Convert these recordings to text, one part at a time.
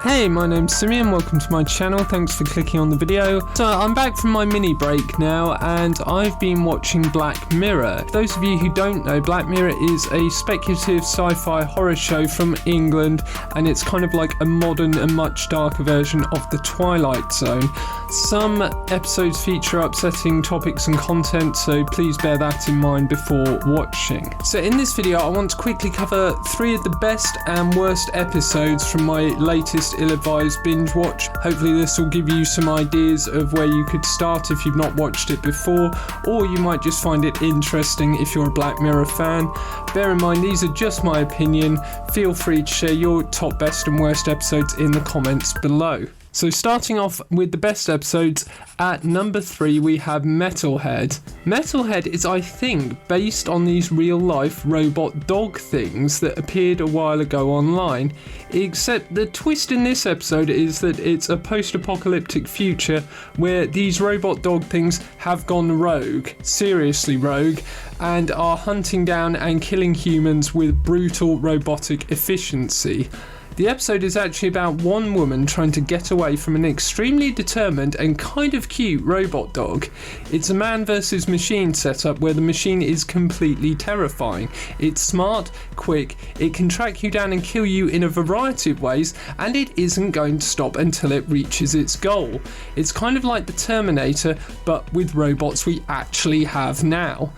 Hey, my name's Simeon, welcome to my channel, thanks for clicking on the video. So I'm back from my mini break now and I've been watching Black Mirror. For those of you who don't know, Black Mirror is a speculative sci-fi horror show from England and it's kind of like a modern and much darker version of The Twilight Zone. Some episodes feature upsetting topics and content, so please bear that in mind before watching. So in this video I want to quickly cover 3 of the best and worst episodes from my latest ill-advised binge watch. Hopefully this will give you some ideas of where you could start if you've not watched it before, or you might just find it interesting if you're a Black Mirror fan. Bear in mind these are just my opinion. Feel free to share your top best and worst episodes in the comments below. So starting off with the best episodes, at number 3 we have Metalhead. Metalhead is, I think, based on these real life robot dog things that appeared a while ago online, except the twist in this episode is that it's a post-apocalyptic future where these robot dog things have gone rogue, seriously rogue, and are hunting down and killing humans with brutal robotic efficiency. The episode is actually about one woman trying to get away from an extremely determined and kind of cute robot dog. It's a man versus machine setup where the machine is completely terrifying. It's smart, quick, it can track you down and kill you in a variety of ways, and it isn't going to stop until it reaches its goal. It's kind of like the Terminator, but with robots we actually have now.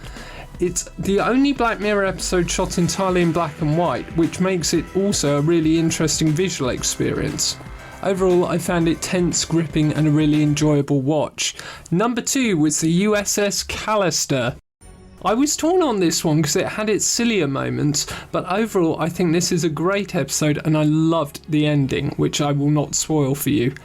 It's the only Black Mirror episode shot entirely in black and white, which makes it also a really interesting visual experience. Overall, I found it tense, gripping, and a really enjoyable watch. Number 2 was the USS Callister. I was torn on this one because it had its sillier moments, but overall I think this is a great episode and I loved the ending, which I will not spoil for you.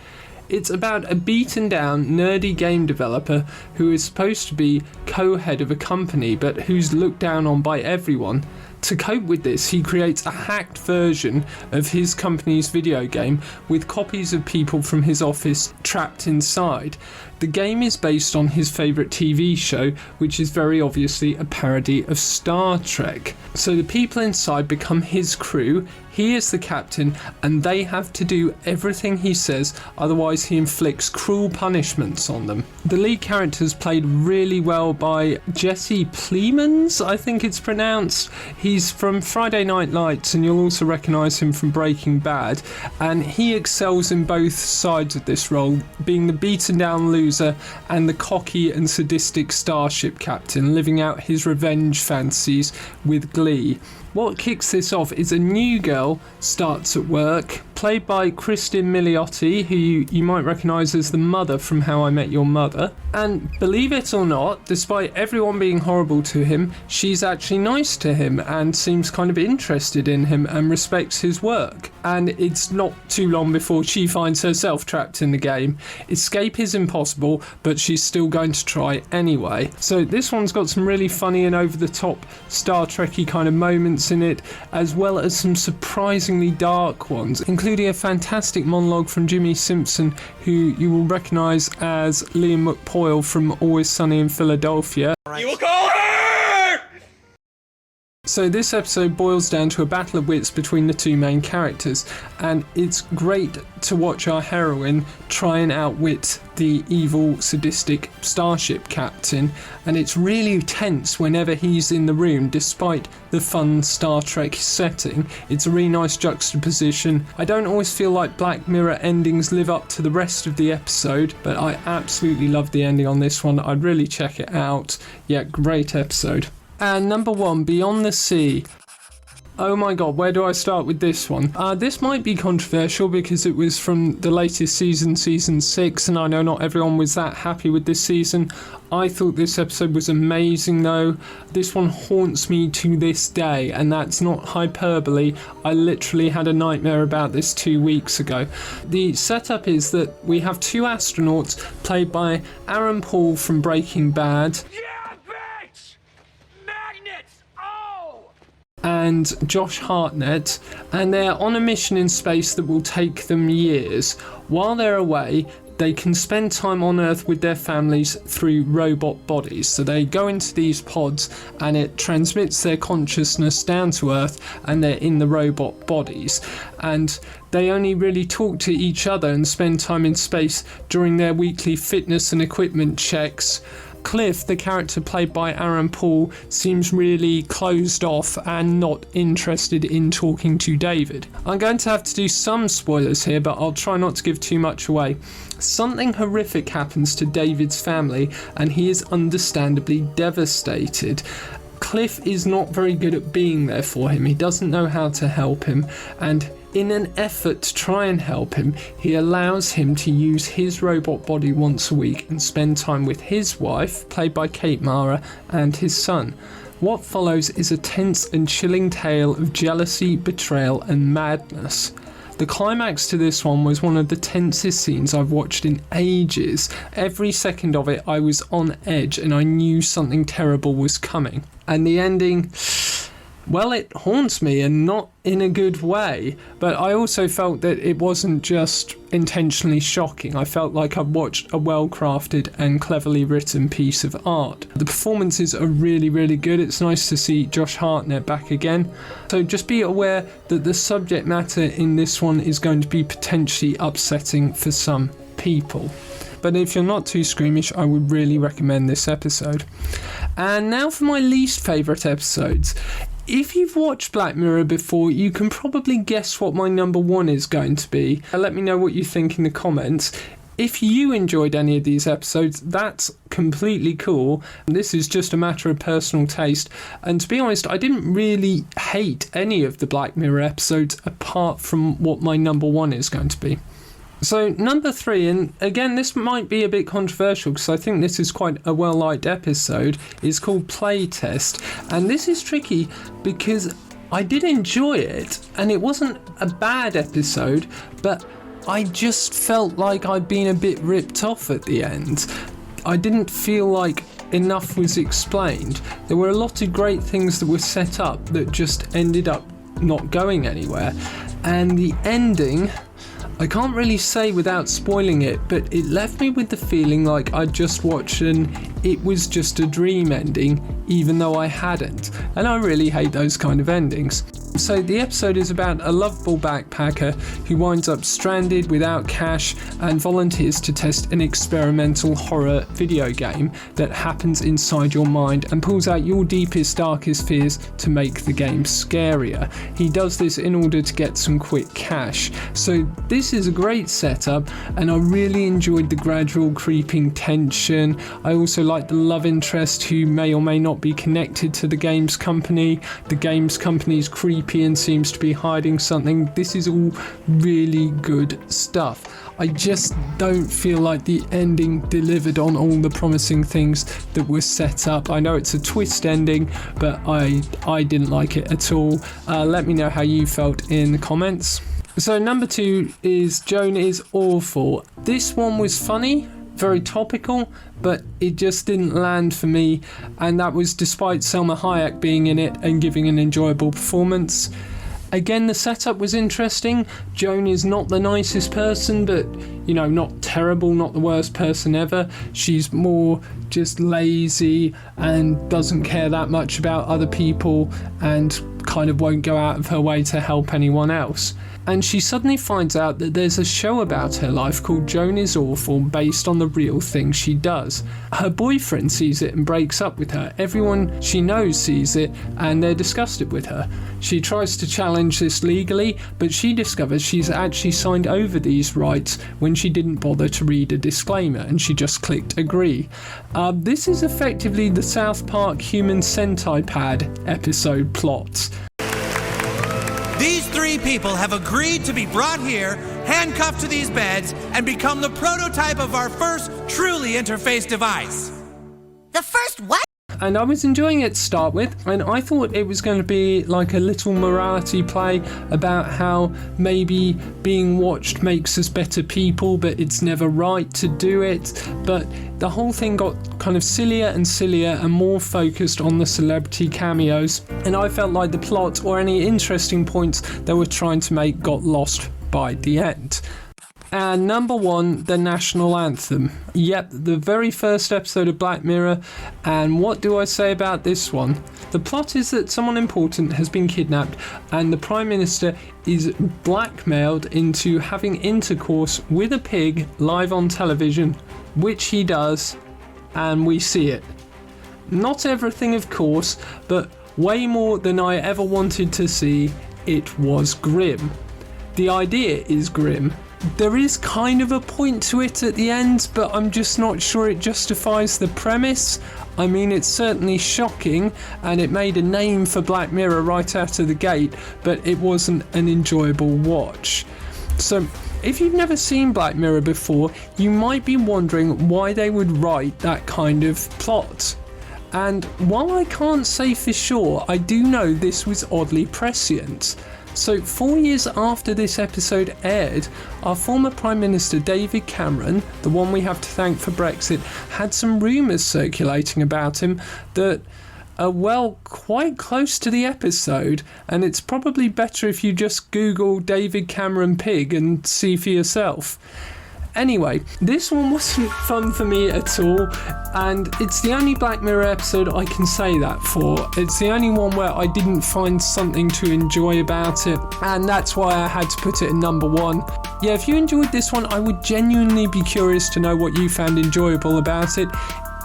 It's about a beaten down, nerdy game developer who is supposed to be co-head of a company but who's looked down on by everyone. To cope with this, he creates a hacked version of his company's video game with copies of people from his office trapped inside. The game is based on his favourite TV show, which is very obviously a parody of Star Trek. So the people inside become his crew, he is the captain, and they have to do everything he says, otherwise he inflicts cruel punishments on them. The lead character is played really well by Jesse Plemons, I think it's pronounced. He's from Friday Night Lights, and you'll also recognise him from Breaking Bad, and he excels in both sides of this role, being the beaten down loser and the cocky and sadistic starship captain, living out his revenge fantasies with glee. What kicks this off is a new girl starts at work, played by Kristen Milioti, who you might recognise as the mother from How I Met Your Mother. And believe it or not, despite everyone being horrible to him, she's actually nice to him and seems kind of interested in him and respects his work. And it's not too long before she finds herself trapped in the game. Escape is impossible, but she's still going to try anyway. So this one's got some really funny and over-the-top Star Trek-y kind of moments in it, as well as some surprisingly dark ones, including a fantastic monologue from Jimmy Simpson, who you will recognise as Liam McPoyle from Always Sunny in Philadelphia. You will call her! So this episode boils down to a battle of wits between the two main characters, and it's great to watch our heroine try and outwit the evil, sadistic starship captain, and it's really tense whenever he's in the room despite the fun Star Trek setting. It's a really nice juxtaposition. I don't always feel like Black Mirror endings live up to the rest of the episode, but I absolutely love the ending on this one. I'd really check it out. Yeah, great episode. And number 1, Beyond the Sea. Oh my god, where do I start with this one? This might be controversial because it was from the latest season, season 6, and I know not everyone was that happy with this season. I thought this episode was amazing though. This one haunts me to this day, and that's not hyperbole. I literally had a nightmare about this 2 weeks ago. The setup is that we have 2 astronauts played by Aaron Paul from Breaking Bad. And Josh Hartnett, and they're on a mission in space that will take them years. While they're away, they can spend time on Earth with their families through robot bodies. So they go into these pods and it transmits their consciousness down to Earth, and they're in the robot bodies. And they only really talk to each other and spend time in space during their weekly fitness and equipment checks. Cliff, the character played by Aaron Paul, seems really closed off and not interested in talking to David. I'm going to have to do some spoilers here, but I'll try not to give too much away. Something horrific happens to David's family and he is understandably devastated. Cliff is not very good at being there for him. He doesn't know how to help him, and in an effort to try and help him, he allows him to use his robot body once a week and spend time with his wife, played by Kate Mara, and his son. What follows is a tense and chilling tale of jealousy, betrayal, and madness. The climax to this one was one of the tensest scenes I've watched in ages. Every second of it I was on edge and I knew something terrible was coming. And the ending, well, it haunts me, and not in a good way, but I also felt that it wasn't just intentionally shocking. I felt like I'd watched a well-crafted and cleverly written piece of art. The performances are really, really good. It's nice to see Josh Hartnett back again. So just be aware that the subject matter in this one is going to be potentially upsetting for some people. But if you're not too squeamish, I would really recommend this episode. And now for my least favourite episodes. If you've watched Black Mirror before, you can probably guess what my number one is going to be. Let me know what you think in the comments. If you enjoyed any of these episodes, that's completely cool. This is just a matter of personal taste. And to be honest, I didn't really hate any of the Black Mirror episodes apart from what my number one is going to be. So number 3, and again this might be a bit controversial because I think this is quite a well-liked episode, is called Playtest. And this is tricky because I did enjoy it and it wasn't a bad episode, but I just felt like I'd been a bit ripped off at the end. I didn't feel like enough was explained. There were a lot of great things that were set up that just ended up not going anywhere. And the ending, I can't really say without spoiling it, but it left me with the feeling like I'd just watched and it was just a dream ending, even though I hadn't. And I really hate those kind of endings. So the episode is about a lovable backpacker who winds up stranded without cash and volunteers to test an experimental horror video game that happens inside your mind and pulls out your deepest, darkest fears to make the game scarier. He does this in order to get some quick cash. So this is a great setup, and I really enjoyed the gradual creeping tension. I also like the love interest who may or may not be connected to the games company. The games company's creepy and seems to be hiding something. This is all really good stuff. I just don't feel like the ending delivered on all the promising things that were set up. I know it's a twist ending, but I didn't like it at all. Let me know how you felt in the comments. So number 2 is Joan is Awful. This one was funny, very topical, but it just didn't land for me, and that was despite Selma Hayek being in it and giving an enjoyable performance. Again, the setup was interesting. Joan is not the nicest person, but you know, not terrible, not the worst person ever. She's more just lazy and doesn't care that much about other people and kind of won't go out of her way to help anyone else. And she suddenly finds out that there's a show about her life called Joan is Awful, based on the real thing she does. Her boyfriend sees it and breaks up with her. Everyone she knows sees it and they're disgusted with her. She tries to challenge this legally, but she discovers she's actually signed over these rights when she didn't bother to read a disclaimer and she just clicked agree. This is effectively the South Park Human Centipede episode plot. These 3 people have agreed to be brought here, handcuffed to these beds, and become the prototype of our first truly interface device. The first what? And I was enjoying it to start with, and I thought it was going to be like a little morality play about how maybe being watched makes us better people, but it's never right to do it. But the whole thing got kind of sillier and sillier and more focused on the celebrity cameos, and I felt like the plot or any interesting points they were trying to make got lost by the end. And number 1, the national anthem. Yep, the very first episode of Black Mirror. And what do I say about this one? The plot is that someone important has been kidnapped and the Prime Minister is blackmailed into having intercourse with a pig live on television, which he does, and we see it. Not everything, of course, but way more than I ever wanted to see. It was grim. The idea is grim. There is kind of a point to it at the end, but I'm just not sure it justifies the premise. I mean, it's certainly shocking, and it made a name for Black Mirror right out of the gate, but it wasn't an enjoyable watch. So, if you've never seen Black Mirror before, you might be wondering why they would write that kind of plot. And while I can't say for sure, I do know this was oddly prescient. So 4 years after this episode aired, our former Prime Minister David Cameron, the one we have to thank for Brexit, had some rumours circulating about him that are, well, quite close to the episode, and it's probably better if you just Google David Cameron pig and see for yourself. Anyway, this one wasn't fun for me at all, and it's the only Black Mirror episode I can say that for. It's the only one where I didn't find something to enjoy about it, and that's why I had to put it in number 1. Yeah, if you enjoyed this one, I would genuinely be curious to know what you found enjoyable about it.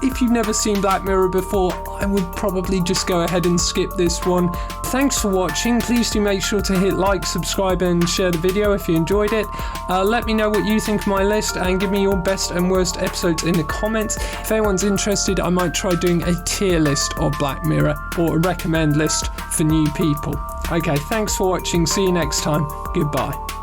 If you've never seen Black Mirror before, I would probably just go ahead and skip this one. Thanks for watching. Please do make sure to hit like, subscribe and share the video if you enjoyed it. Let me know what you think of my list and give me your best and worst episodes in the comments. If anyone's interested, I might try doing a tier list of Black Mirror or a recommend list for new people. Okay, thanks for watching. See you next time. Goodbye.